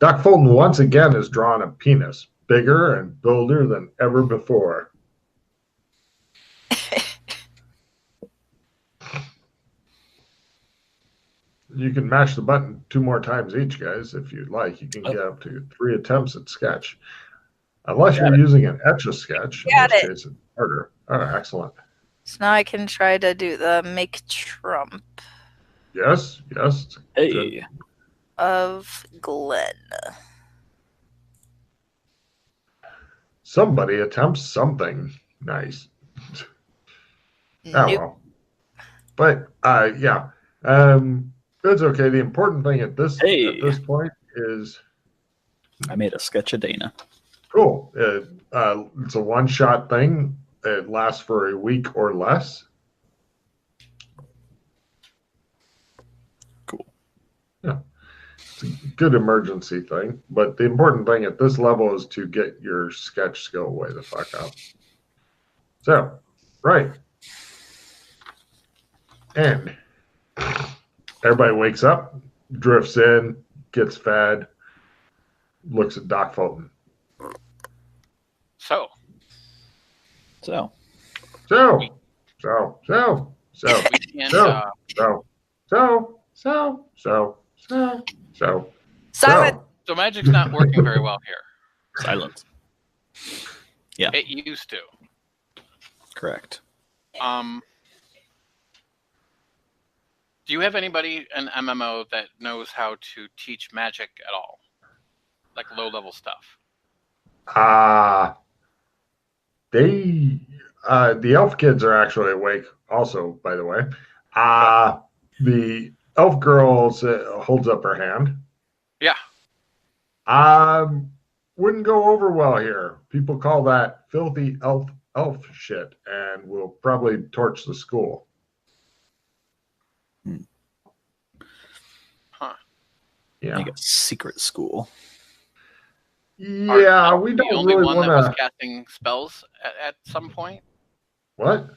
Doc Fulton once again has drawn a penis, bigger and bolder than ever before. You can mash the button 2 more times each, guys, if you'd like. You can get up to 3 attempts at sketch. Unless you're using an Etch-a-Sketch, in which case it's harder. Oh, excellent. So now I can try to do the make Trump. Yes. Hey. Good. Of Glenn. Somebody attempts something nice. Nope. Well. But, yeah. It's okay. The important thing at this point is... I made a sketch of Dana. Cool. It's a one-shot thing. It lasts for a week or less. Cool. Yeah. It's a good emergency thing. But the important thing at this level is to get your sketch skill way the fuck up. So, right. And everybody wakes up, drifts in, gets fed, looks at Doc Fulton. So. Silence. So magic's not working very well here. Silence. Yeah. It used to. Correct. Do you have anybody in MMO that knows how to teach magic at all? Like low-level stuff? The elf kids are actually awake also, by the way. The elf girl holds up her hand. Yeah. Wouldn't go over well here. People call that filthy elf shit and will probably torch the school. Huh. Yeah. Like a secret school. Yeah, we don't really want to. The only one that was casting spells at some point? What?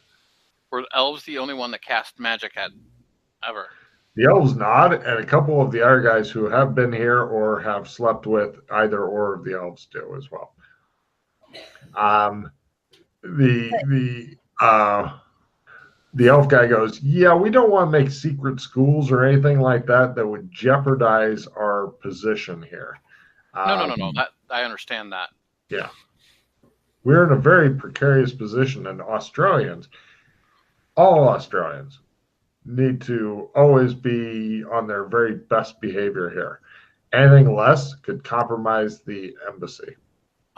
Were elves the only one that cast magic ever? The elves nod, and a couple of the other guys who have been here or have slept with either or of the elves do as well. The elf guy goes, yeah, we don't want to make secret schools or anything like that would jeopardize our position here. No. I understand that. Yeah. We're in a very precarious position, and all Australians, need to always be on their very best behavior here. Anything less could compromise the embassy.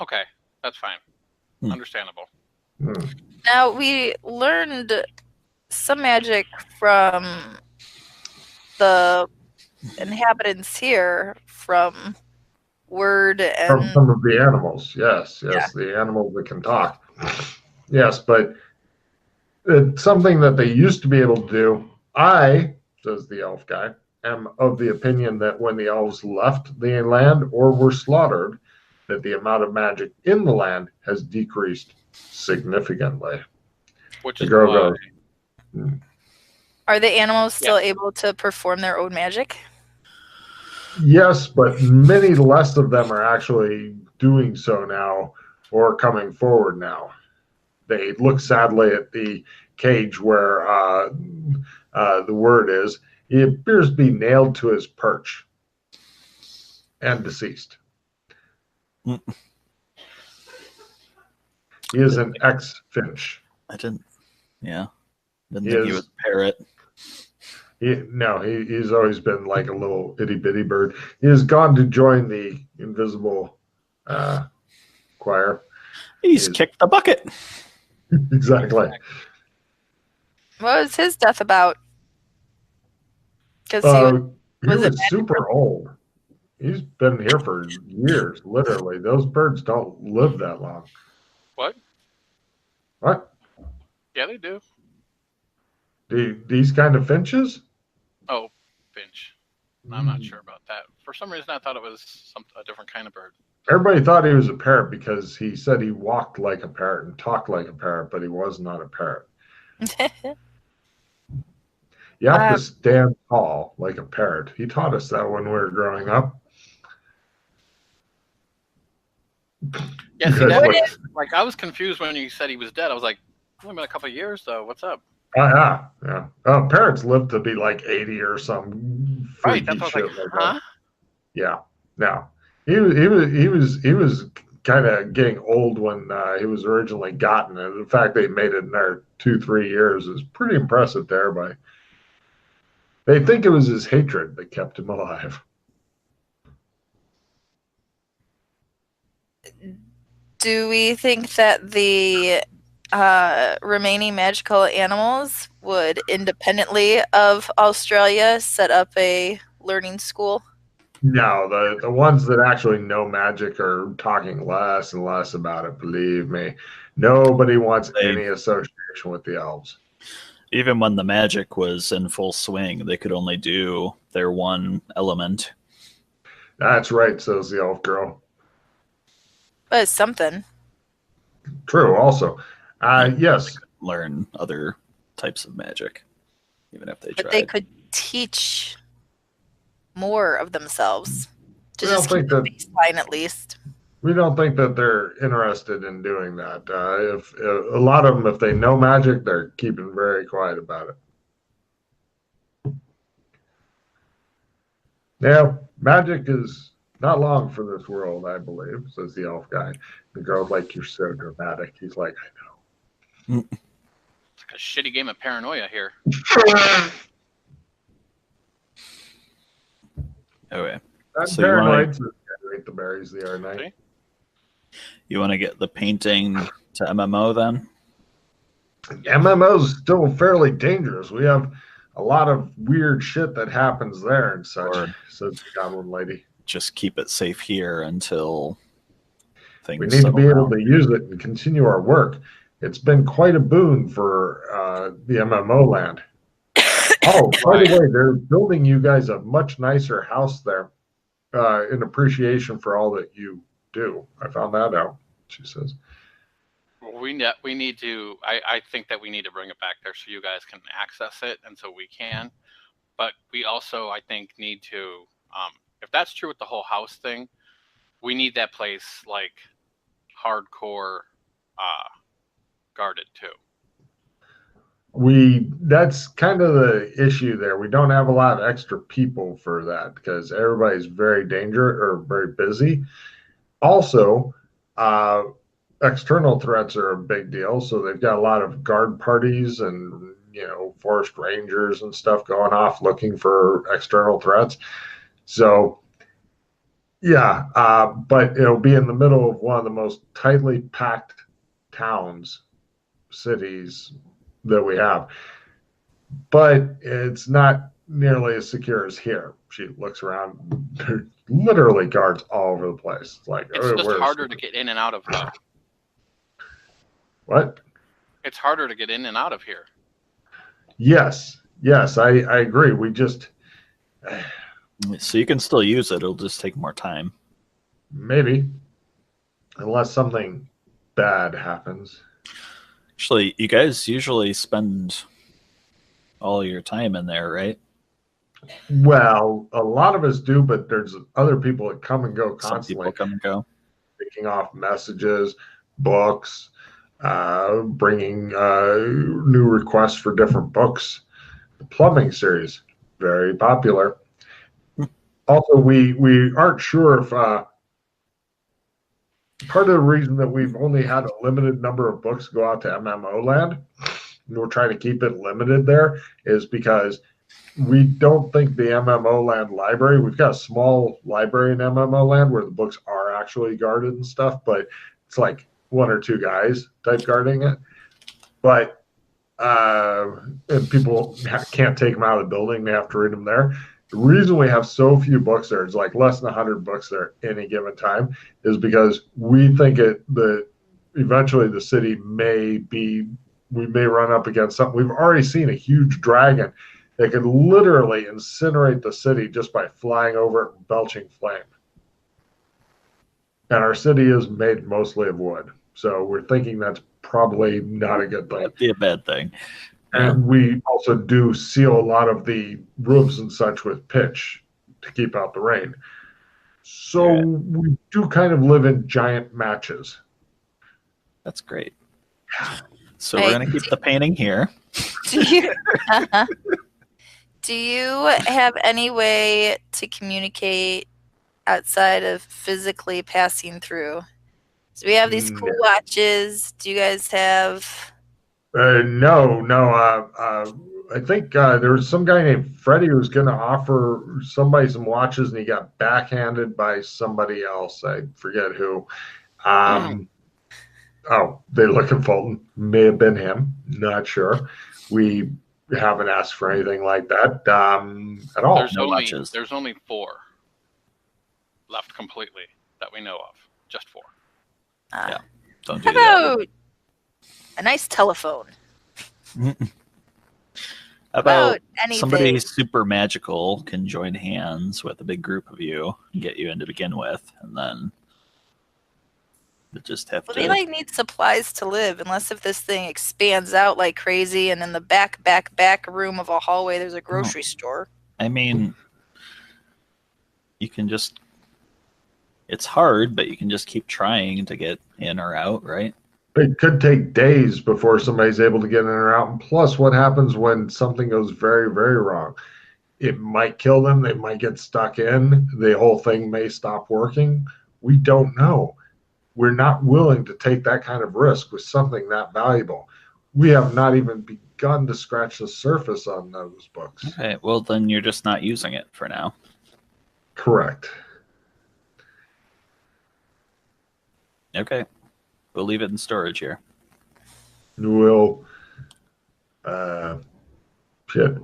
Okay, that's fine. Understandable. Now, we learned some magic from the inhabitants here from word and... From some of the animals, yes, the animals that can talk. Yes, but it's something that they used to be able to do. I, says the elf guy, am of the opinion that when the elves left the land or were slaughtered, that the amount of magic in the land has decreased significantly. Which is why... Are the animals still able to perform their own magic? Yes, but many less of them are actually doing so now or coming forward now. They look sadly at the cage where the word is. He appears to be nailed to his perch and deceased. He is an ex-finch. Didn't think he was a parrot. He's always been like a little itty-bitty bird. He has gone to join the invisible choir. He's kicked the bucket. Exactly. What was his death about? Because he was super old. He's been here for years, literally. Those birds don't live that long. What? What? Yeah, they do. These kind of finches? Oh, finch. I'm not sure about that. For some reason, I thought it was a different kind of bird. Everybody thought he was a parrot because he said he walked like a parrot and talked like a parrot, but he was not a parrot. You have to stand tall like a parrot. He taught us that when we were growing up. Yeah, see, That's that, what- like, I was confused when you said he was dead. I was like, it's only been a couple of years, though. What's up? yeah. Parents lived to be like 80 or some Right, freaky that's what I shit was like, like huh? that. Yeah, no, he was kind of getting old when he was originally gotten, and the fact they made it in there 2-3 years is pretty impressive to everybody. They think it was his hatred that kept him alive. Do we think that the remaining magical animals would independently of Australia set up a learning school? No, the ones that actually know magic are talking less and less about it. Believe me, nobody wants any association with the elves. Even when the magic was in full swing, they could only do their one element. That's right, says the elf girl. But it's something. True, also. Yes. Learn other types of magic, even if they But tried. they could teach more of themselves to We don't just keep think the that baseline at least. we don't think that they're interested in doing that. If a lot of them, if they know magic, they're keeping very quiet about it. Yeah, magic is not long for this world, I believe, says the elf guy. The girl's like, "You're so dramatic." He's like, "I know." It's like a shitty game of paranoia here. Okay. I'm So you paranoid. wanna- So eat the berries the other night. See? You want to get the painting to MMO then? MMO is still fairly dangerous. We have a lot of weird shit that happens there and such, Or- says the goblin lady. Just keep it safe here until things We need to settle be able down. to use it and continue our work. It's been quite a boon for the MMO land. Oh, by the way, they're building you guys a much nicer house there in appreciation for all that you do. I found that out, she says. Well, we need to. I think that we need to bring it back there so you guys can access it, and so we can. But we also, I think, need to. If that's true with the whole house thing, we need that place like hardcore guarded too. That's kind of the issue there. We don't have a lot of extra people for that because everybody's very very busy. Also, external threats are a big deal. So they've got a lot of guard parties and forest rangers and stuff going off looking for external threats. So yeah, but it'll be in the middle of one of the most tightly packed cities that we have. But it's not nearly as secure as here. She looks around. There's literally guards all over the place. It's like, It's just harder to get in and out of. What? It's harder to get in and out of here. Yes, I agree. We just So you can still use it. It'll just take more time. maybe, unless something bad happens. Actually, you guys usually spend all your time in there, right? Well, a lot of us do, but there's other people that come and go Some constantly, people come and go. picking off messages, books, bringing new requests for different books. The plumbing series, very popular. Also, we aren't sure if part of the reason that we've only had a limited number of books go out to MMO land, and we're trying to keep it limited there, is because we don't think the MMO land library, we've got a small library in MMO land where the books are actually guarded and stuff, but it's like one or two guys type guarding it. But and people can't take them out of the building, they have to read them there. The reason we have so few books there, it's like less than 100 books there at any given time, is because we think that eventually the city we may run up against something. We've already seen a huge dragon that could literally incinerate the city just by flying over it and belching flame. And our city is made mostly of wood. So we're thinking that's probably not a good thing. That'd be a bad thing. And we also do seal a lot of the roofs and such with pitch to keep out the rain. So we do kind of live in giant matches. That's great. So we're going to keep the painting here. Do you have any way to communicate outside of physically passing through? So we have these cool watches. Do you guys have? No. I think there was some guy named Freddie who was going to offer somebody some watches, and he got backhanded by somebody else. I forget who. Oh, they look at Fulton. May have been him. Not sure. We haven't asked for anything like that at all. There's only 4 left completely that we know of. Just 4. Yeah. Don't do How about a nice telephone? How about anything? Somebody super magical can join hands with a big group of you and get you in to begin with, and then just have to. They need supplies to live, unless if this thing expands out like crazy, and in the back room of a hallway there's a grocery store. I mean, you can just. It's hard, but you can just keep trying to get in or out, right? It could take days before somebody's able to get in or out. And plus, what happens when something goes very, very wrong? It might kill them. They might get stuck in. The whole thing may stop working. We don't know. We're not willing to take that kind of risk with something that valuable. We have not even begun to scratch the surface on those books. Okay, well, then you're just not using it for now. Correct. Okay. We'll leave it in storage here. We'll, what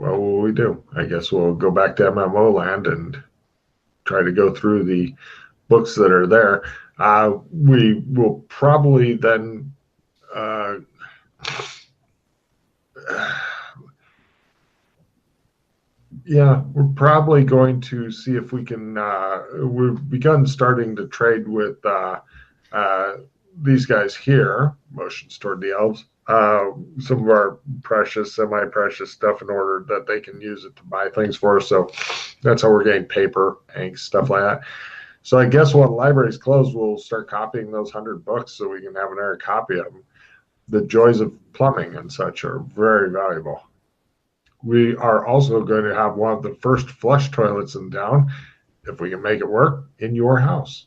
will we do? I guess we'll go back to MMO land and try to go through the books that are there. We will probably then, we're probably going to see if we can, we've begun starting to trade with, these guys here, motions toward the elves, some of our precious, semi-precious stuff in order that they can use it to buy things for us. So that's how we're getting paper, ink, stuff like that. So I guess when the library's closed, we'll start copying those 100 books so we can have another copy of them. The joys of plumbing and such are very valuable. We are also going to have one of the first flush toilets in town, if we can make it work, in your house.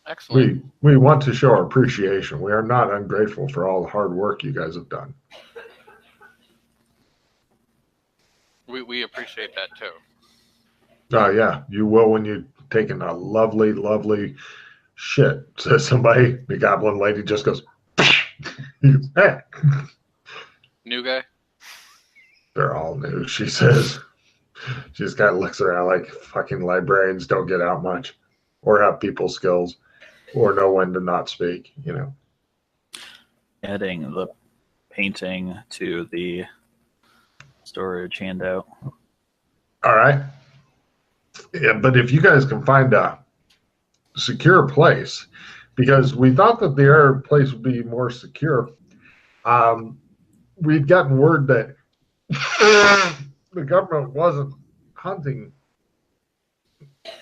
Excellent. We want to show our appreciation. We are not ungrateful for all the hard work you guys have done. We appreciate that too. Oh yeah, you will when you're taking a lovely, lovely shit. Says somebody. The goblin lady just goes. Hey. New guy. They're all new. She says. She just kind of looks around like fucking librarians don't get out much, or have people skills, or know when to not speak. You know. Adding the painting to the storage handout. All right. Yeah, but if you guys can find a secure place, because we thought that the other place would be more secure. We'd gotten word that the government wasn't hunting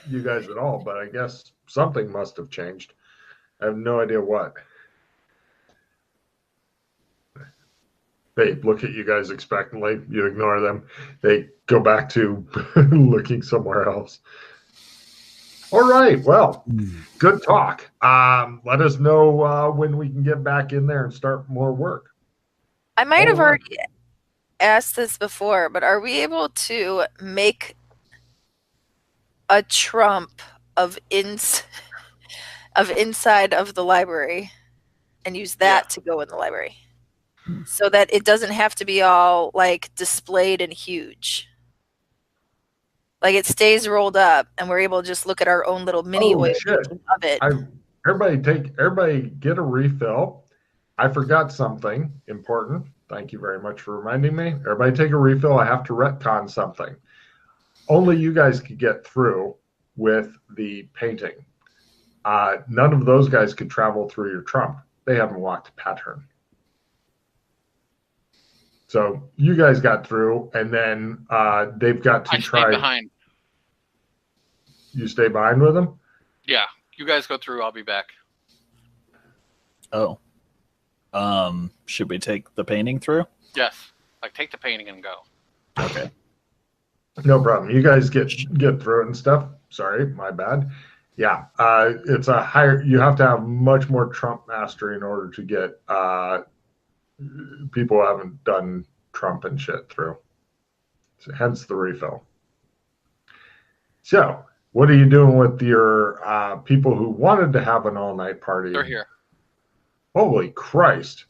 you guys at all, but I guess something must have changed. I have no idea what. They look at you guys expectantly. You ignore them. They go back to looking somewhere else. All right. Well, good talk. Let us know when we can get back in there and start more work. I might have already asked this before, but are we able to make a trump of inside of the library and use that to go in the library? So that it doesn't have to be all like displayed and huge. Like it stays rolled up and we're able to just look at our own little mini oil of it. Everybody get a refill. I forgot something important. Thank you very much for reminding me. Everybody take a refill. I have to retcon something. Only you guys could get through with the painting. None of those guys could travel through your trump. They haven't walked a pattern. So you guys got through, and then they've got to I try. stay behind. You stay behind with them? Yeah, you guys go through. I'll be back. Oh. Should we take the painting through? Yes, like take the painting and go. Okay. No problem. You guys get through it and stuff. Sorry, my bad. Yeah, it's a higher. You have to have much more Trump mastery in order to get people who haven't done Trump and shit through. So, hence the refill. So, what are you doing with your people who wanted to have an all-night party? They're here. Holy Christ!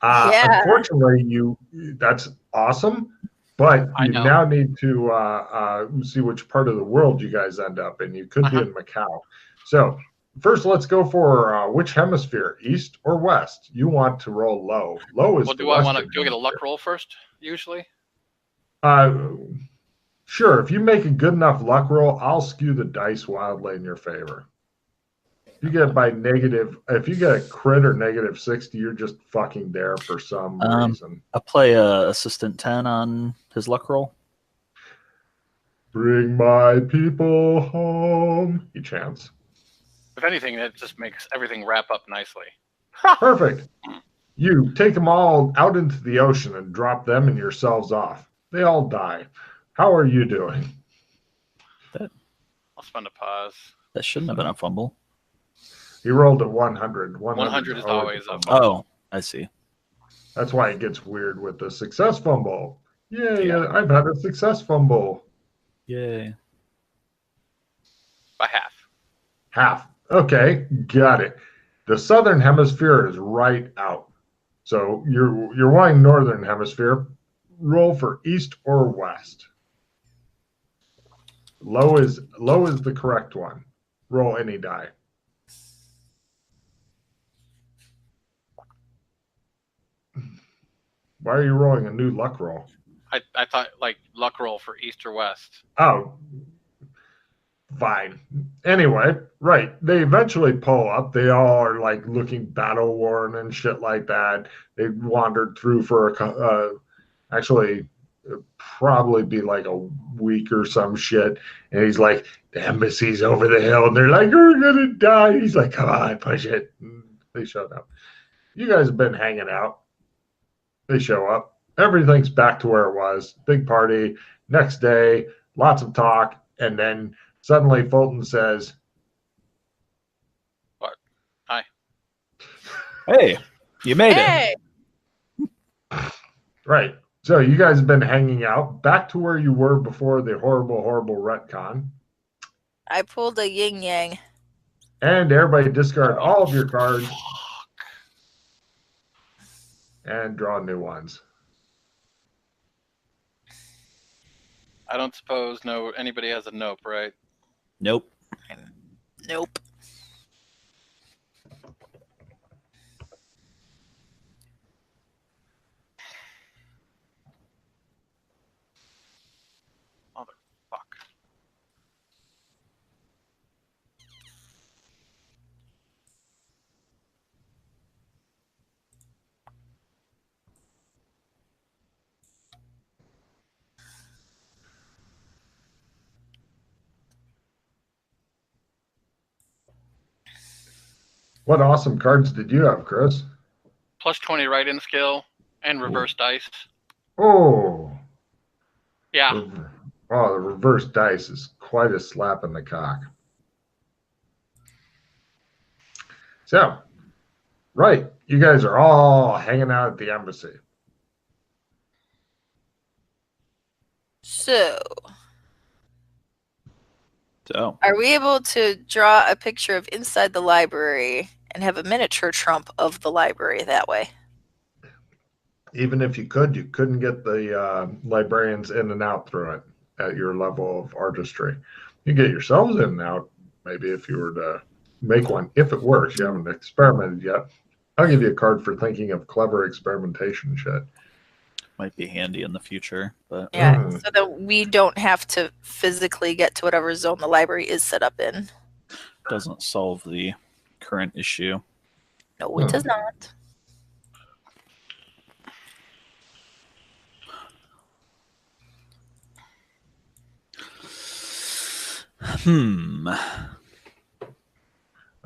Yeah. Unfortunately, that's awesome. But I you know. now need to see which part of the world you guys end up in. You could be in Macau. So first, let's go for which hemisphere, east or west? You want to roll low. Low is Well, the do I want to western go get a luck hemisphere. roll first? Usually. Sure. If you make a good enough luck roll, I'll skew the dice wildly in your favor. If you get a crit or -60, you're just fucking there for some reason. I'll play assistant 10 on his luck roll. Bring my people home, he chants. If anything, it just makes everything wrap up nicely. Perfect. You take them all out into the ocean and drop them and yourselves off. They all die. How are you doing? I'll spend a pause. That shouldn't have been a fumble. He rolled a 100. 100 is always a fumble. Oh, I see. That's why it gets weird with the success fumble. Yay, Yeah. I've had a success fumble. Yay. By half. Half. Okay, got it. The southern hemisphere is right out. So you're wanting northern hemisphere. Roll for east or west. Low is the correct one. Roll any die. Why are you rolling a new luck roll? I thought like luck roll for east or west. Oh, fine. Anyway, right. They eventually pull up. They all are like looking battle worn and shit like that. They wandered through for actually probably be like a week or some shit. And he's like, the embassy's over the hill. And they're like, we're going to die. He's like, come on, push it. And they showed up. You guys have been hanging out. They show up. Everything's back to where it was. Big party. Next day, lots of talk. And then suddenly Fulton says, What? Hi. Hey, you made it. Hey. right. So you guys have been hanging out back to where you were before the horrible, horrible retcon. I pulled a yin yang. And everybody discard all of your cards and draw new ones. I don't suppose anybody has a nope, right? Nope. Nope. Motherfuck. What awesome cards did you have, Chris? Plus 20 write-in skill and reverse dice. Oh. Yeah. Oh, the reverse dice is quite a slap in the cock. So, right, you guys are all hanging out at the embassy. So, are we able to draw a picture of inside the library and have a miniature Trump of the library that way? Even if you couldn't get the librarians in and out through it at your level of artistry. You get yourselves in and out, maybe if you were to make one, if it works. You haven't experimented yet. I'll give you a card for thinking of clever experimentation shit. Might be handy in the future, but Yeah, so that we don't have to physically get to whatever zone the library is set up in. doesn't solve the current issue. No, it does not.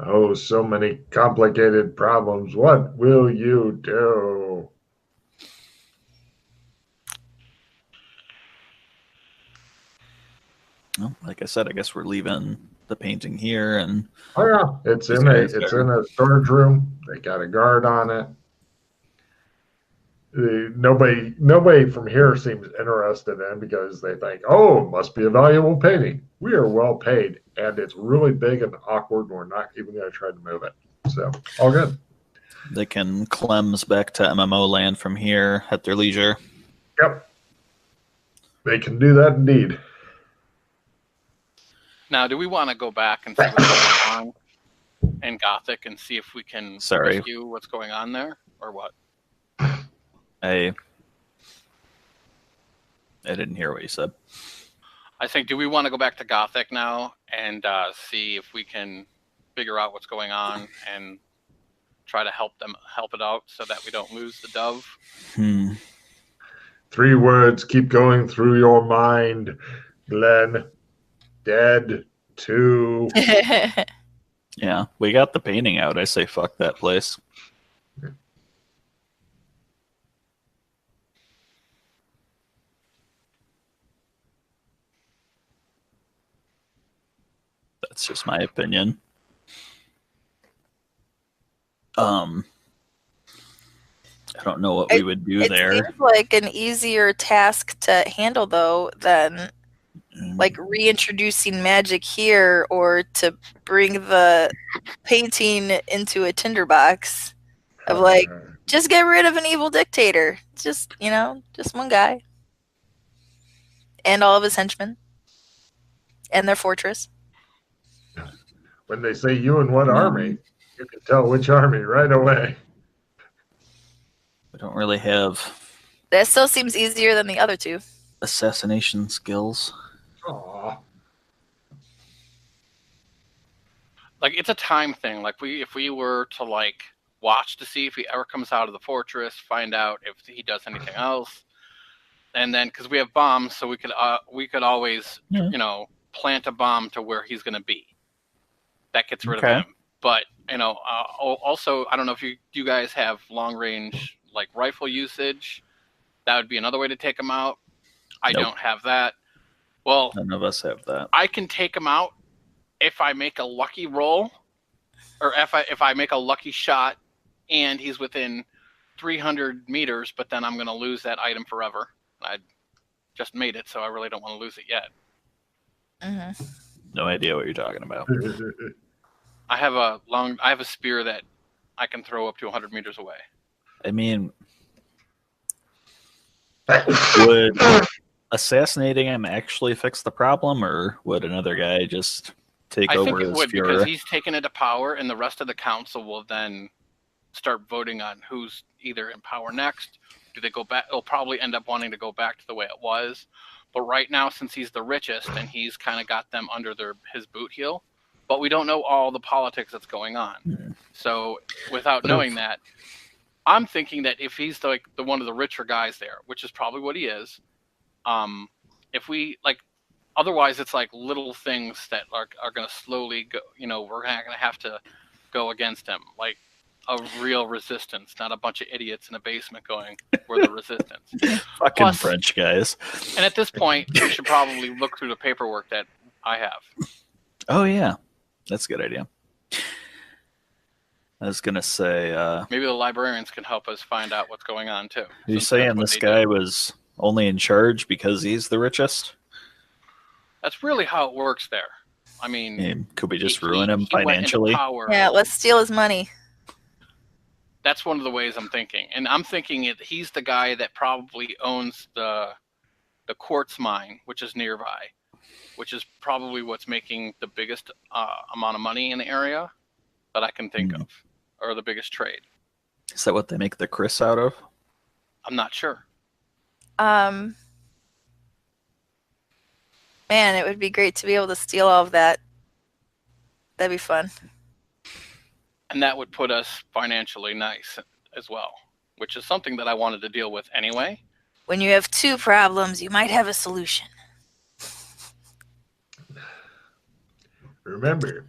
Oh, so many complicated problems. What will you do? Well, like I said, I guess we're leaving the painting here, and Oh yeah, it's these in a guys it's are- in a storage room. They got a guard on it. Nobody from here seems interested in because they think, oh, it must be a valuable painting. We are well paid, and it's really big and awkward, and we're not even going to try to move it. So all good. they can clems back to MMO land from here at their leisure. Yep, they can do that indeed. Now, do we want to go back and see what's going on in Gothic and see if we can rescue what's going on there, or what? I didn't hear what you said. I think, do we want to go back to Gothic now and see if we can figure out what's going on and try to help it out so that we don't lose the dove? 3 words keep going through your mind, Glenn. Dead 2. Yeah, we got the painting out. I say fuck that place. That's just my opinion. I don't know what we would do there. It seems like an easier task to handle, though, than like reintroducing magic here, or to bring the painting into a tinderbox of like, just get rid of an evil dictator. Just, just one guy. And all of his henchmen. And their fortress. When they say you and what army, you can tell which army right away. We don't really have... That still seems easier than the other 2. Assassination skills. Aww. Like, it's a time thing. Like, if we were to like watch to see if he ever comes out of the fortress, find out if he does anything else, and then because we have bombs, so we could always plant a bomb to where he's going to be. That gets rid of him. But also, I don't know if you guys have long range like rifle usage. That would be another way to take him out. I don't have that. Well, none of us have that. I can take him out if I make a lucky roll, or if I make a lucky shot, and he's within 300 meters. But then I'm going to lose that item forever. I just made it, so I really don't want to lose it yet. Mm-hmm. No idea what you're talking about. I have a spear that I can throw up to 100 meters away. I mean, would assassinating him actually fix the problem, or would another guy just take over his I think it would, Fuhrer? because he's taken into power, and the rest of the council will then start voting on who's either in power next. Do they go back? It'll probably end up wanting to go back to the way it was. But right now, since he's the richest, and he's kind of got them under his boot heel, but we don't know all the politics that's going on. Mm-hmm. So without knowing that, I'm thinking that if he's like the one of the richer guys there, which is probably what he is, if we like, otherwise it's like little things that are going to slowly go. We're not going to have to go against him, like a real resistance, not a bunch of idiots in a basement going, "We're the resistance." Fucking Plus, French guys. And at this point, we should probably look through the paperwork that I have. Oh yeah, that's a good idea. I was gonna say maybe the librarians can help us find out what's going on too. You're saying this guy was only in charge because he's the richest? That's really how it works there. I mean, could we just ruin him financially? Yeah, let's steal his money. That's one of the ways I'm thinking, and I'm thinking he's the guy that probably owns the quartz mine, which is nearby, which is probably what's making the biggest amount of money in the area that I can think of, or the biggest trade. Is that what they make the Chris out of? I'm not sure. Man, it would be great to be able to steal all of that. That'd be fun. And that would put us financially nice as well, which is something that I wanted to deal with anyway. When you have 2 problems, you might have a solution. Remember, in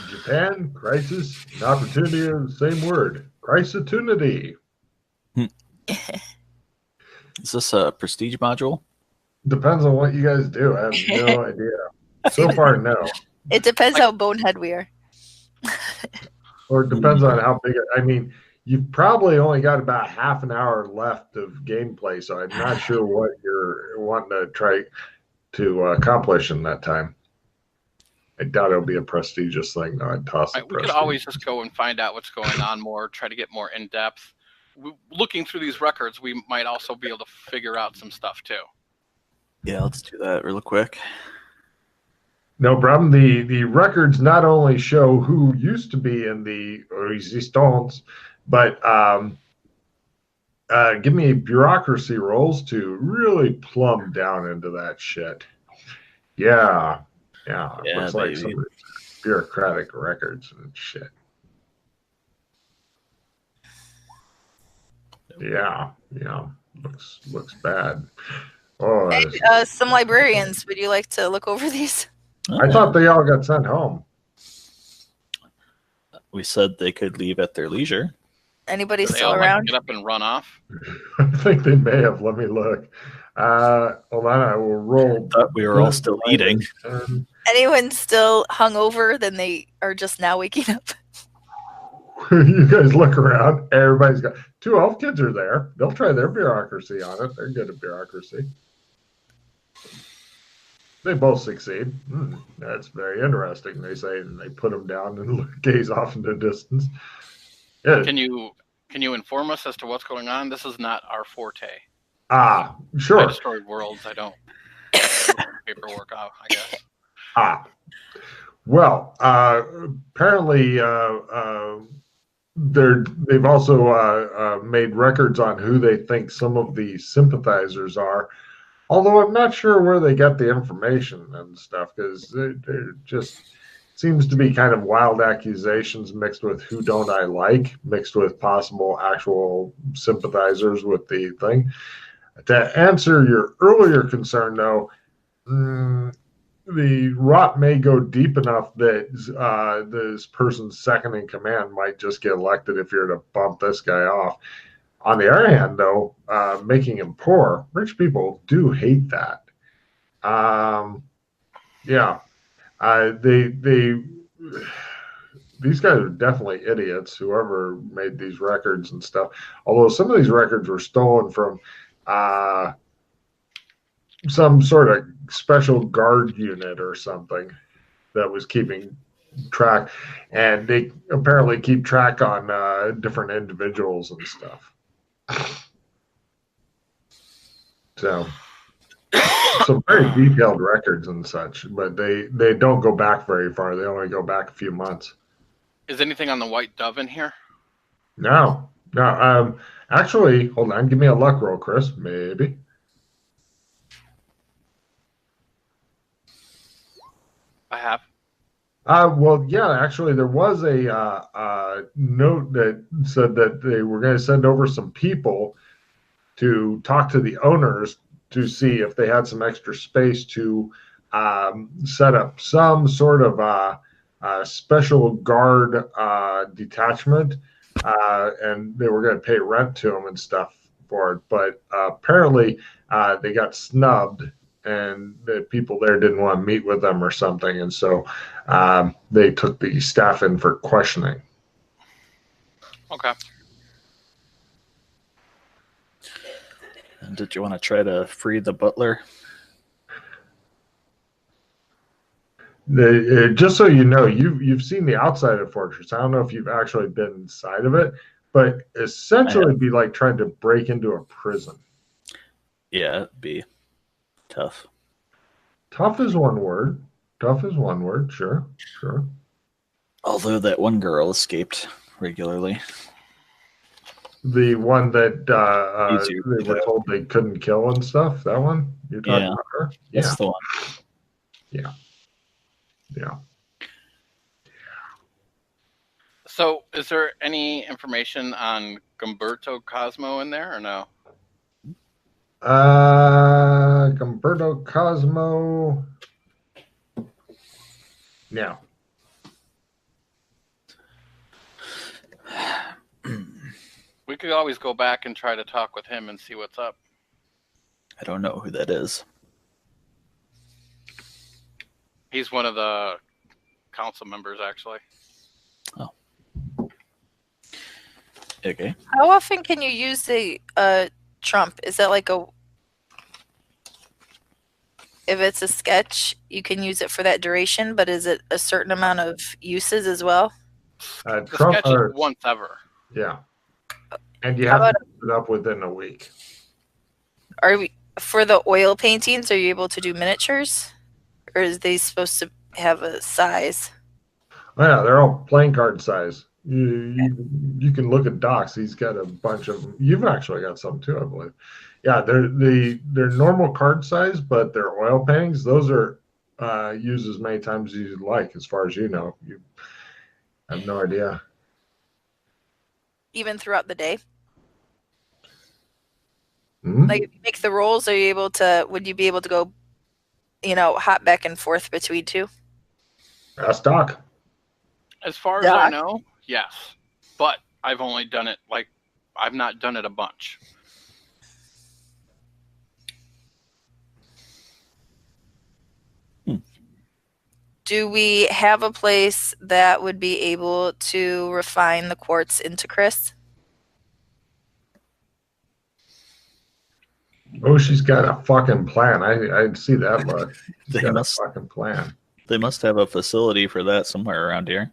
Japan, crisis and opportunity are the same word. Crisatunity. Is this a prestige module? Depends on what you guys do. I have no idea. So far, no. It depends how bonehead we are. Or it depends on how big. I mean, you've probably only got about half an hour left of gameplay, so I'm not sure what you're wanting to try to accomplish in that time. I doubt it'll be a prestigious thing. No, I'd toss it. We could always just go and find out what's going on more, try to get more in depth. Looking through these records, we might also be able to figure out some stuff too. Yeah, let's do that real quick. No problem. The records not only show who used to be in the resistance, but give me bureaucracy rolls to really plumb down into that shit. Yeah. Looks like some bureaucratic records and shit. Yeah. Looks bad. Oh, Hey, some librarians, would you like to look over these? I thought they all got sent home. We said they could leave at their leisure. Anybody They still all around? get up and run off. I think they may have. Let me look. Hold on, I will roll. Thought we were all still eating. Anyone still hungover? Then they are just now waking up. You guys look around. Everybody's got 2 elf kids are there. They'll try their bureaucracy on it. They're good at bureaucracy. They both succeed. That's very interesting. They say, and they put them down and gaze off into the distance. Yeah. Can you inform us as to what's going on? This is not our forte. Sure. I destroyed worlds. I don't paperwork out, I guess. Well, apparently they've also made records on who they think some of the sympathizers are. Although I'm not sure where they got the information and stuff, because they're just seems to be kind of wild accusations mixed with who don't I like, mixed with possible actual sympathizers with the thing. To answer your earlier concern, though, the rot may go deep enough that this person's second in command might just get elected if you're to bump this guy off. On the other hand, though, making him poor, rich people do hate that. These guys are definitely idiots, whoever made these records and stuff. Although some of these records were stolen from some sort of special guard unit or something that was keeping track. And they apparently keep track on different individuals and stuff. So some very detailed records and such, but they don't go back very far. They only go back a few months. Is anything on the White Dove in here? No. Actually, hold on. Give me a luck roll, Chris. Maybe. I have. Well, yeah, actually, there was a note that said that they were going to send over some people to talk to the owners to see if they had some extra space to set up some sort of special guard detachment, and they were going to pay rent to them and stuff for it. But apparently, they got snubbed. And the people there didn't want to meet with them or something, and so they took the staff in for questioning. Okay. And did you want to try to free the butler? Just so you know, you've seen the outside of Fortress. I don't know if you've actually been inside of it, but essentially it'd be like trying to break into a prison. Yeah, it'd be tough. Tough is one word. Sure. Although that one girl escaped regularly. The one that they were told they couldn't kill and stuff. That one you're talking about her. That's the one. Yeah. So, is there any information on Gumberto Cosmo in there, or no? Gumberto Cosmo. No. could always go back and try to talk with him and see what's up. I don't know who that is. He's one of the council members, actually. Okay. How often can you use a trump? Is that like a... If it's a sketch, you can use it for that duration, but is it a certain amount of uses as well? The Trump, sketch is once ever. yeah. And you How have to about- put it up within a week. For the oil paintings, are you able to do miniatures? Or is they supposed to have a size? Oh, yeah, they're all playing card size. You can look at Doc's. He's got a bunch of them. You've actually got some too, I believe. Yeah, they're normal card size, but they're oil paintings. Those are used as many times as you'd like, as far as you know. You have no idea. Even throughout the day? Hmm? Like, if you make the rolls, are you able to... Would you be able to go, hop back and forth between two? Ask Doc. As far as I Doc. know, yes. But I've only done it, I've not done it a bunch. Do we have a place that would be able to refine the quartz into Chris? Oh, she's got a fucking plan. I see that look. She's They got must- a fucking plan. They must have a facility for that somewhere around here.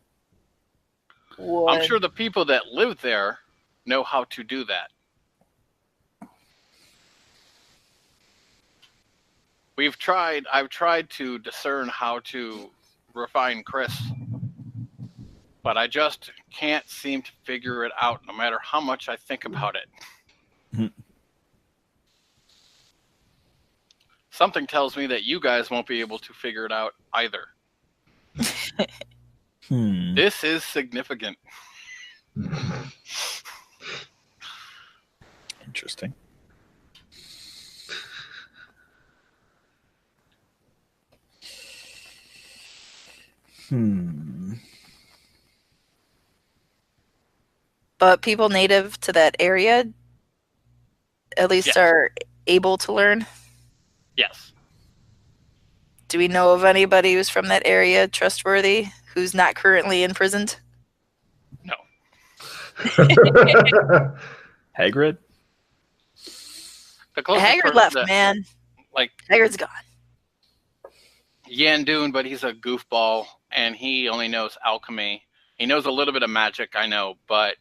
I'm sure the people that live there know how to do that. I've tried to discern how to refine Chris, but I just can't seem to figure it out no matter how much I think about it. Mhm. Something tells me that you guys won't be able to figure it out either. This is significant. Interesting. But people native to that area at least Yes. are able to learn? Yes. Do we know of anybody who's from that area, trustworthy, who's not currently imprisoned? No. Hagrid? The closest Haggard person left, that- man. Like Haggard's gone. Yandoon, but he's a goofball and he only knows alchemy. He knows a little bit of magic, I know, but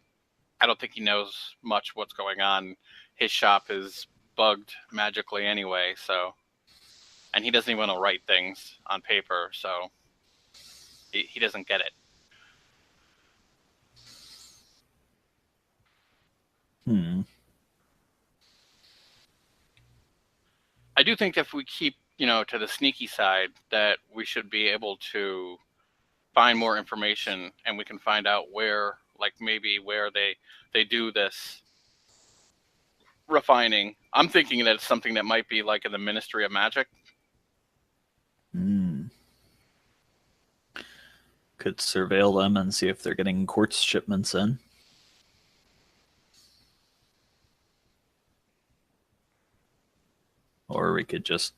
I don't think he knows much what's going on. His shop is bugged magically anyway, so, and he doesn't even want to write things on paper, so he doesn't get it. I do think if we keep, to the sneaky side, that we should be able to find more information and we can find out where, maybe where they do this refining. I'm thinking that it's something that might be like in the Ministry of Magic. Could surveil them and see if they're getting quartz shipments in. Or we could just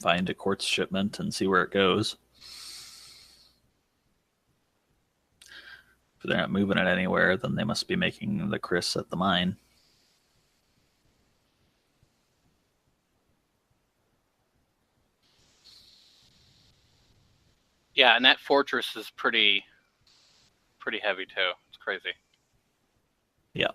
find a quartz shipment and see where it goes. If they're not moving it anywhere, then they must be making the Chris at the mine. Yeah, and that fortress is pretty heavy too. It's crazy. Yeah.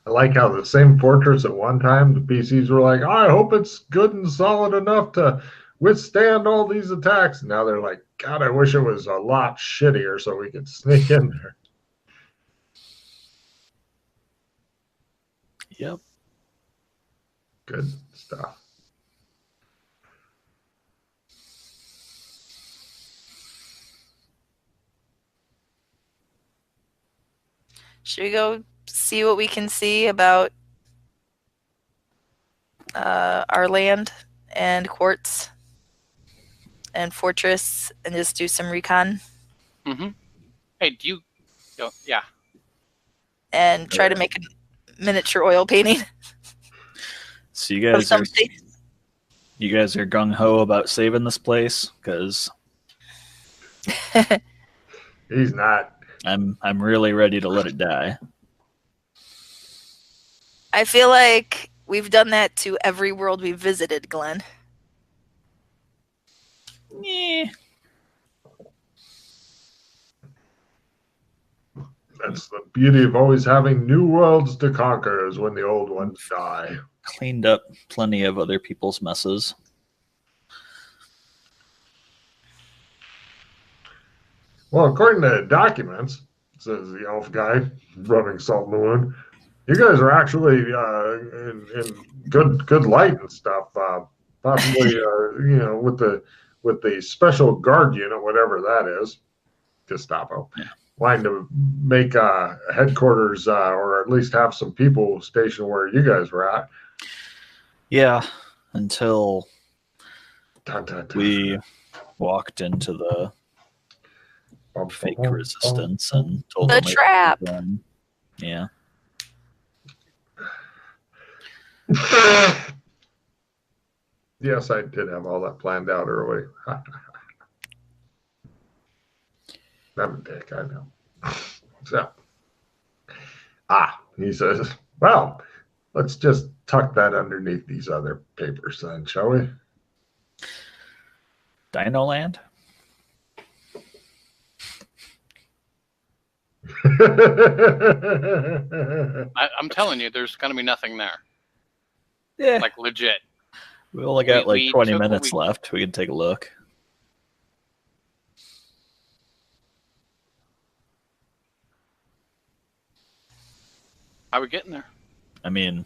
I like how the same fortress at one time, the PCs were like, I hope it's good and solid enough to withstand all these attacks. Now they're like, God, I wish it was a lot shittier so we could sneak in there. Yep. Good stuff. Should we go see what we can see about our land and quartz and fortress and just do some recon? Mm-hmm. Hey, do you? Yeah. and try to make a miniature oil painting So you of guys are somebody. gung ho about saving this place because He's not. I'm really ready to let it die. I feel like we've done that to every world we've visited, Glenn. Yeah. That's the beauty of always having new worlds to conquer, is when the old ones die. Cleaned up plenty of other people's messes. Well, according to documents, says the elf guy, rubbing salt in the wound, you guys are actually in good light and stuff. Possibly, with the special guard unit, whatever that is, Gestapo, Yeah. wanting to make headquarters or at least have some people stationed where you guys were at. Yeah, until Dun, dun, dun. we walked into the fake resistance and told The them trap. Yeah. Yes, I did have all that planned out early. I'm a dick, I know. So, he says, well, let's just tuck that underneath these other papers then, shall we? Dino Land? I'm telling you, there's gonna be nothing there. Yeah. Like legit. We only got like we 20 took what minutes we- left. We can take a look. How we getting there? I mean,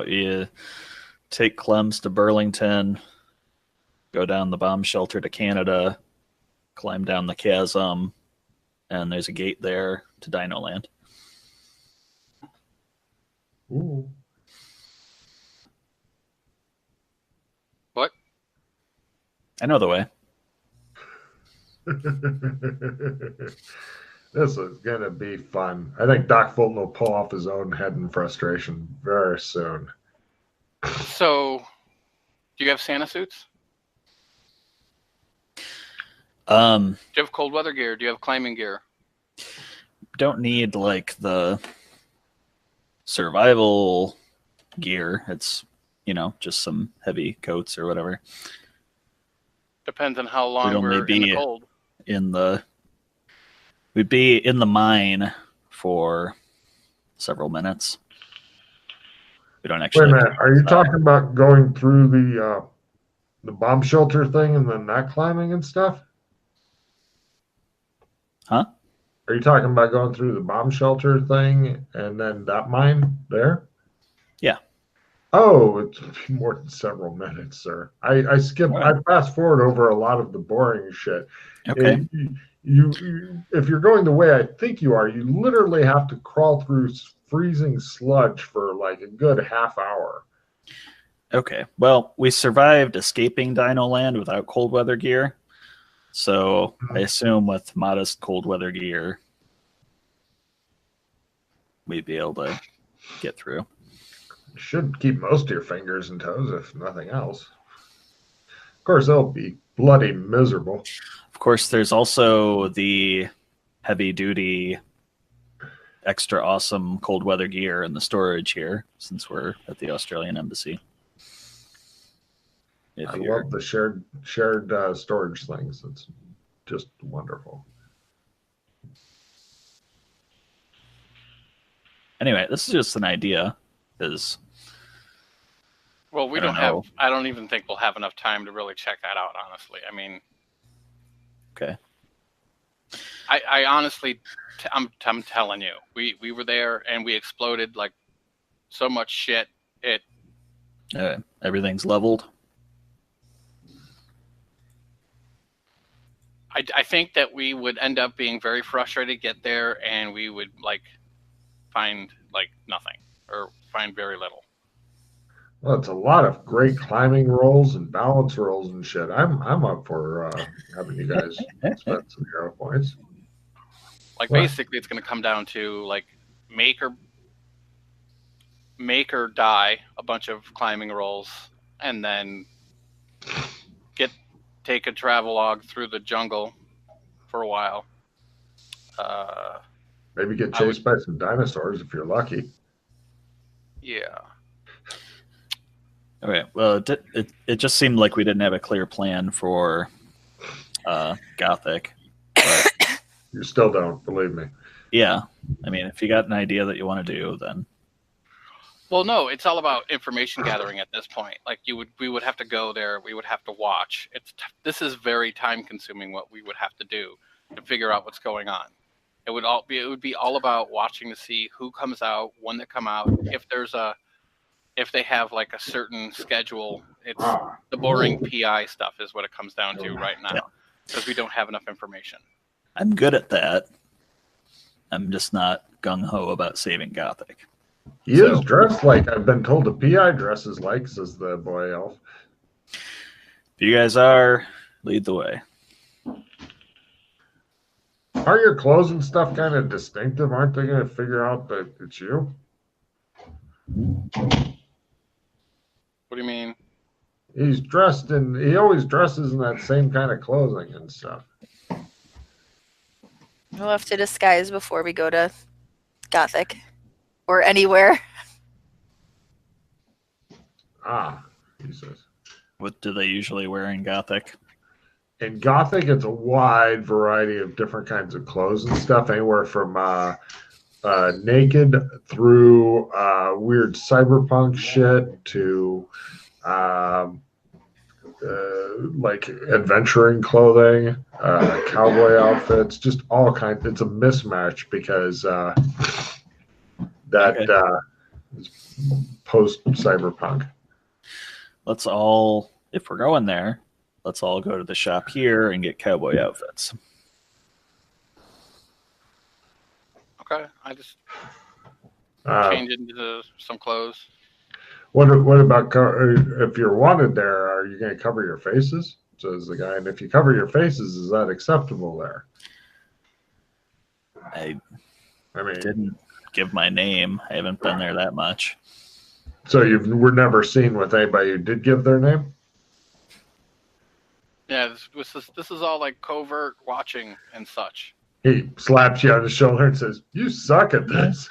you take Clems to Burlington, go down the bomb shelter to Canada, climb down the chasm, and there's a gate there to Dino Land. Ooh. What? I know the way. This is going to be fun. I think Doc Fulton will pull off his own head in frustration very soon. So, do you have Santa suits? Do Do you have cold weather gear? Do you have climbing gear? don't need like the survival gear. It's, just some heavy coats or whatever. Depends on how long We'd only we're in the be cold. We'd be in the mine for several minutes. We don't Wait actually. a minute. Are you talking about going through the bomb shelter thing and then that climbing and stuff? Huh? Are you talking about going through the bomb shelter thing and then that mine there? Yeah. Oh, it's more than several minutes, sir. I skipped. Right. I fast forward over a lot of the boring shit. Okay. You, if you're going the way I think you are, you literally have to crawl through freezing sludge for like a good half hour. Okay. Well, we survived escaping Dino Land without cold weather gear. So I assume with modest cold weather gear, we'd be able to get through. You should keep most of your fingers and toes, if nothing else. Of course, they'll be bloody miserable. Of course, there's also the heavy duty, extra awesome cold weather gear in the storage here, since we're at the Australian Embassy. I love the shared storage things. It's just wonderful. Anyway, this is just an idea. Well, we don't have. I don't even think we'll have enough time to really check that out. Honestly, I mean. Okay. I honestly, I'm telling you, we were there and we exploded like so much shit. Everything's leveled. I think that we would end up being very frustrated to get there, and we would find nothing or find very little. Well, it's a lot of great climbing rolls and balance rolls and shit. I'm up for having you guys spend some hero points. Like What? basically, it's going to come down to like make or die a bunch of climbing rolls, and then take a travelogue through the jungle for a while. Maybe get chased by some dinosaurs if you're lucky. Yeah. Okay. Well, it just seemed like we didn't have a clear plan for Gothic. But You still don't, believe me. yeah. I mean, if you got an idea that you want to do, then. Well, no, it's all about information gathering at this point. Like we would have to go there. We would have to watch. This is very time consuming. What we would have to do to figure out what's going on. It would be all about watching to see who comes out, when they come out. If they have like a certain schedule, it's the boring PI stuff is what it comes down to right now, because we don't have enough information. I'm good at that. I'm just not gung ho about saving Gothic. He is dressed like I've been told a PI dresses like, says the boy elf. If you guys are, lead the way. Are your clothes and stuff kind of distinctive? Aren't they going to figure out that it's you? What do you mean? He always dresses in that same kind of clothing and stuff. We'll have to disguise before we go to Gothic or anywhere. He says. What do they usually wear in Gothic? In Gothic, it's a wide variety of different kinds of clothes and stuff, anywhere from naked through weird cyberpunk shit to like adventuring clothing, cowboy outfits, just all kinds. It's a mismatch because is post cyberpunk. Let's all, if we're going there, let's all go to the shop here and get cowboy outfits. Okay, I just change into some clothes. What about if you're wanted there? Are you going to cover your faces? Says the guy. And if you cover your faces, is that acceptable there? I mean, didn't give my name. I haven't been there that much. So you were never seen with anybody who did give their name? Yeah, this is all like covert watching and such. He slaps you on the shoulder and says, "You suck at this."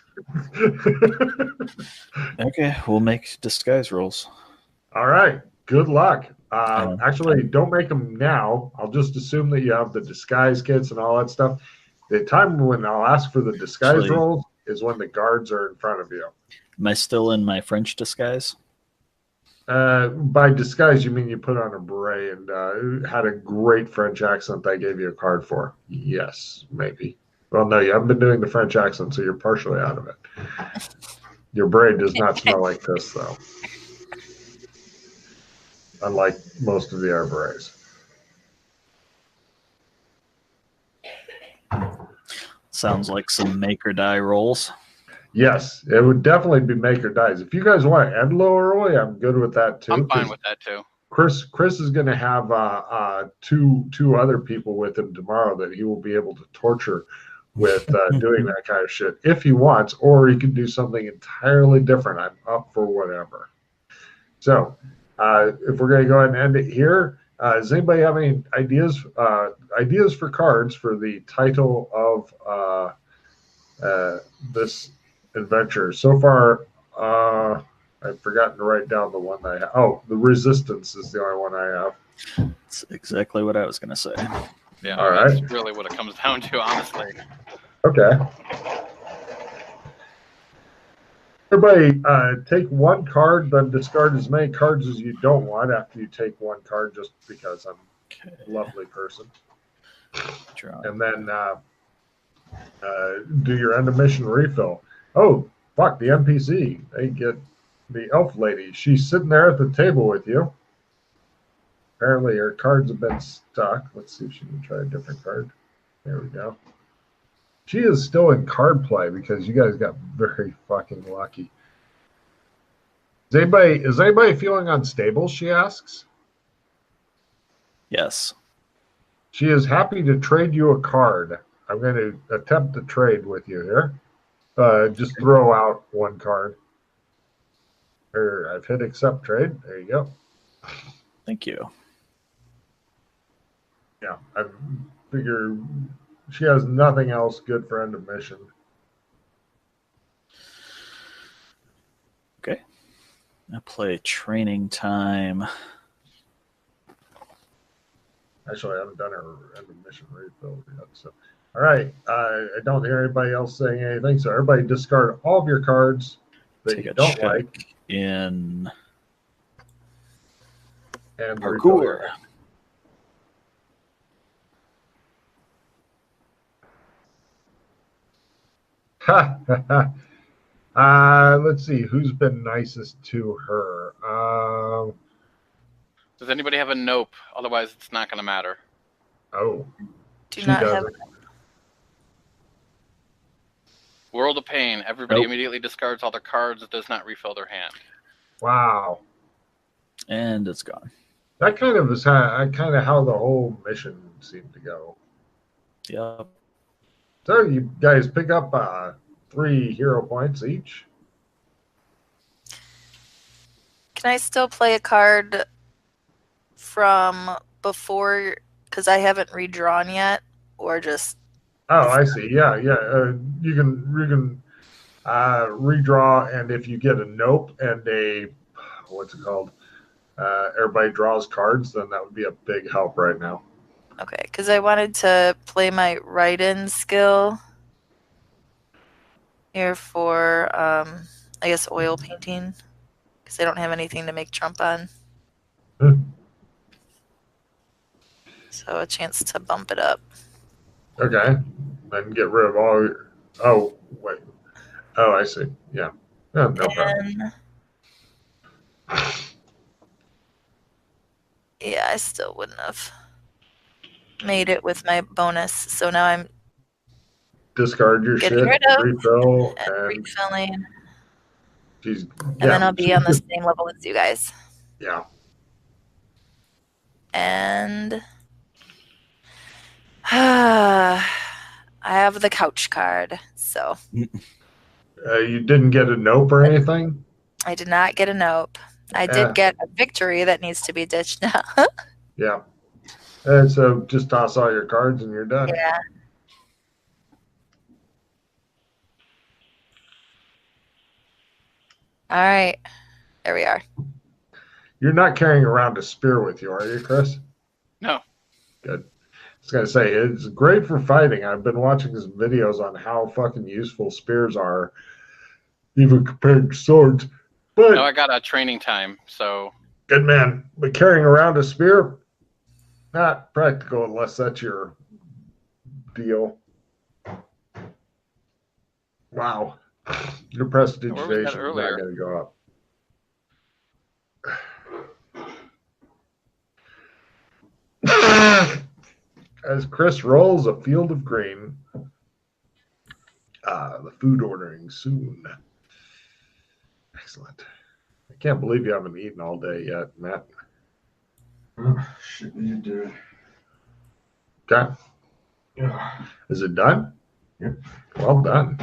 Okay, we'll make disguise rolls. All right. Good luck. Actually, don't make them now. I'll just assume that you have the disguise kits and all that stuff. The time when I'll ask for the disguise rolls is when the guards are in front of you. Am I still in my French disguise? By disguise, you mean you put on a beret and had a great French accent that I gave you a card for? Yes, maybe. Well, no, you haven't been doing the French accent, so you're partially out of it. Your beret does not smell like this, though. Unlike most of the other berets. Sounds like some make or die rolls. Yes, it would definitely be make or dies. If you guys want to end low early, I'm good with that too. I'm fine with that too. Chris is going to have two other people with him tomorrow that he will be able to torture with doing that kind of shit if he wants, or he can do something entirely different. I'm up for whatever. So if we're going to go ahead and end it here, does anybody have any ideas for cards for the title of this adventure? So far, I've forgotten to write down the one I have. Oh, the Resistance is the only one I have. That's exactly what I was going to say. Yeah, all right. That's really what it comes down to, honestly. Okay. Everybody, take one card, then discard as many cards as you don't want after you take one card, just because I'm a lovely person. And then do your end of mission refill. Oh, fuck, the NPC. They get the elf lady. She's sitting there at the table with you. Apparently her cards have been stuck. Let's see if she can try a different card. There we go. She is still in card play because you guys got very fucking lucky. Is anybody feeling unstable? She asks. Yes. She is happy to trade you a card. I'm going to attempt to trade with you here. Just throw out one card. I've hit accept trade. There you go. Thank you. Yeah, I figure she has nothing else good for end of mission. Okay. I play training time. Actually, I haven't done her end of mission refill yet. So, all right. I don't hear anybody else saying anything. So everybody discard all of your cards that Take you a don't check like in and refill your parkour. Let's see who's been nicest to her. Does anybody have a nope? Otherwise, it's not going to matter. Oh, Do she not doesn't. have. World of Pain. Everybody Nope. immediately discards all their cards. It does not refill their hand. Wow, And it's gone. that kind of is how the whole mission seemed to go. Yep. So you guys pick up 3 hero points each. Can I still play a card from before? Because I haven't redrawn yet, or just. Oh, I see. Yeah. You can redraw, and if you get a nope and a what's it called? Everybody draws cards, then that would be a big help right now. Okay, because I wanted to play my write-in skill here for, I guess, oil painting, because I don't have anything to make Trump on. So a chance to bump it up. Okay. Then get rid of all your... Oh, wait. Oh, I see. Yeah. No problem. Yeah, I still wouldn't have made it with my bonus. So now I'm Discard your getting shit, rid of refill, and and refilling. and then I'll be on the same level as you guys. Yeah. And I have the couch card, so You didn't get a nope or anything? I did not get a nope. I did get a victory that needs to be ditched now. Yeah. And so just toss all your cards and you're done. Yeah. All right. There we are. You're not carrying around a spear with you, are you, Chris? No. Good. I was going to say, it's great for fighting. I've been watching some videos on how fucking useful spears are, even compared to swords. But No, I got a training time, so. good man. But carrying around a spear, not practical unless that's your deal. Wow. Your prestidigitation is not earlier? going to go up. As Chris rolls a field of grain, the food ordering soon. Excellent. I can't believe you haven't eaten all day yet, Matt. Shit, you do it. Okay. Yeah. Is it done? Yep. Well done.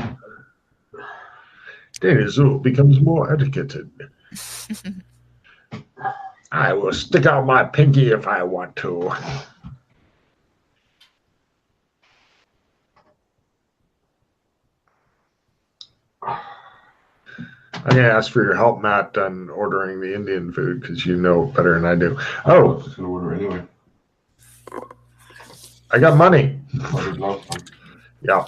Daniel becomes more educated. I will stick out my pinky if I want to. I'm going to ask for your help, Matt, on ordering the Indian food because you know better than I do. I Oh, was just going to order anyway. I got money. I did last time. Yeah.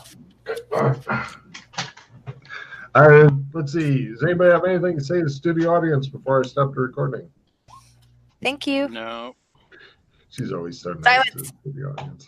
Let's see. Does anybody have anything to say to the studio audience before I stop the recording? Thank you. No. She's always so nice to the studio audience.